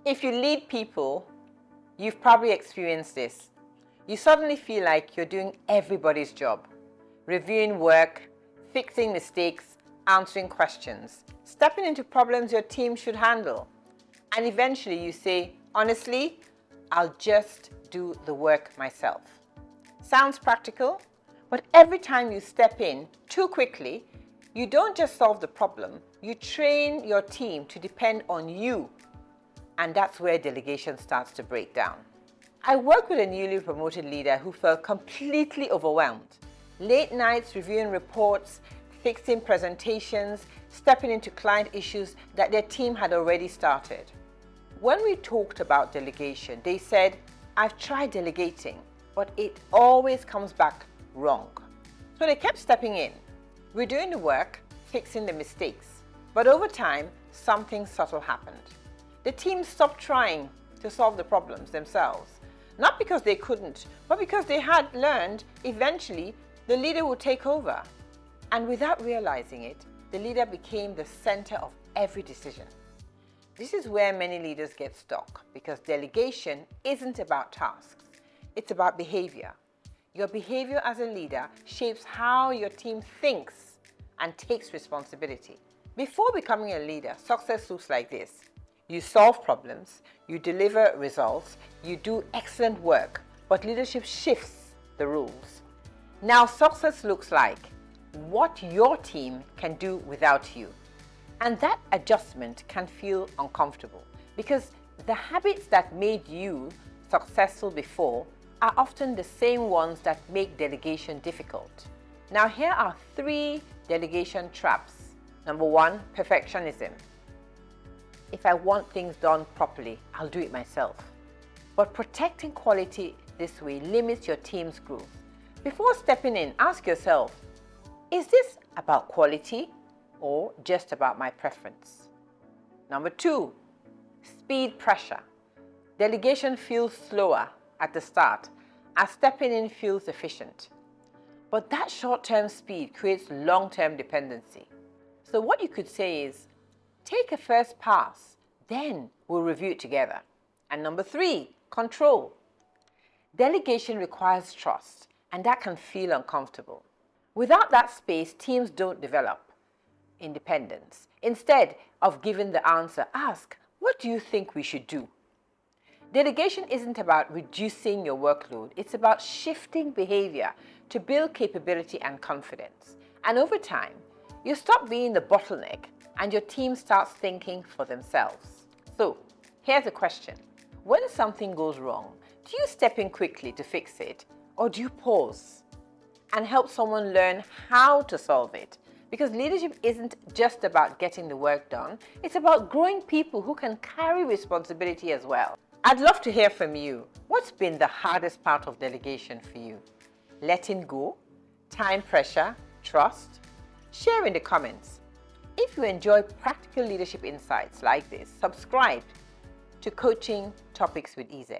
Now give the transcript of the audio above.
If you lead people, you've probably experienced this. You suddenly feel like you're doing everybody's job, reviewing work, fixing mistakes, answering questions, stepping into problems your team should handle. And eventually you say, honestly, I'll just do the work myself. Sounds practical, but every time you step in too quickly, you don't just solve the problem, you train your team to depend on you. And that's where delegation starts to break down. I worked with a newly promoted leader who felt completely overwhelmed. Late nights reviewing reports, fixing presentations, stepping into client issues that their team had already started. When we talked about delegation, they said, I've tried delegating, but it always comes back wrong. So they kept stepping in, redoing the work, fixing the mistakes. But over time, something subtle happened. The team stopped trying to solve the problems themselves. Not because they couldn't, but because they had learned eventually the leader would take over. And without realizing it, the leader became the center of every decision. This is where many leaders get stuck, because delegation isn't about tasks, it's about behavior. Your behavior as a leader shapes how your team thinks and takes responsibility. Before becoming a leader, success looks like this. You solve problems, you deliver results, you do excellent work, but leadership shifts the rules. Now success looks like what your team can do without you. And that adjustment can feel uncomfortable because the habits that made you successful before are often the same ones that make delegation difficult. Now here are 3 delegation traps. Number 1, perfectionism. If I want things done properly, I'll do it myself. But protecting quality this way limits your team's growth. Before stepping in, ask yourself, is this about quality or just about my preference? Number 2, speed pressure. Delegation feels slower at the start as stepping in feels efficient. But that short-term speed creates long-term dependency. So what you could say is, take a first pass, then we'll review it together. And number 3, control. Delegation requires trust, and that can feel uncomfortable. Without that space, teams don't develop independence. Instead of giving the answer, ask, what do you think we should do? Delegation isn't about reducing your workload, it's about shifting behavior to build capability and confidence. And over time, you stop being the bottleneck and your team starts thinking for themselves. So, here's a question. When something goes wrong, do you step in quickly to fix it, or do you pause and help someone learn how to solve it? Because leadership isn't just about getting the work done, it's about growing people who can carry responsibility as well. I'd love to hear from you. What's been the hardest part of delegation for you? Letting go, time pressure, trust? Share in the comments. If you enjoy practical leadership insights like this, subscribe to Coaching Topics with EZ.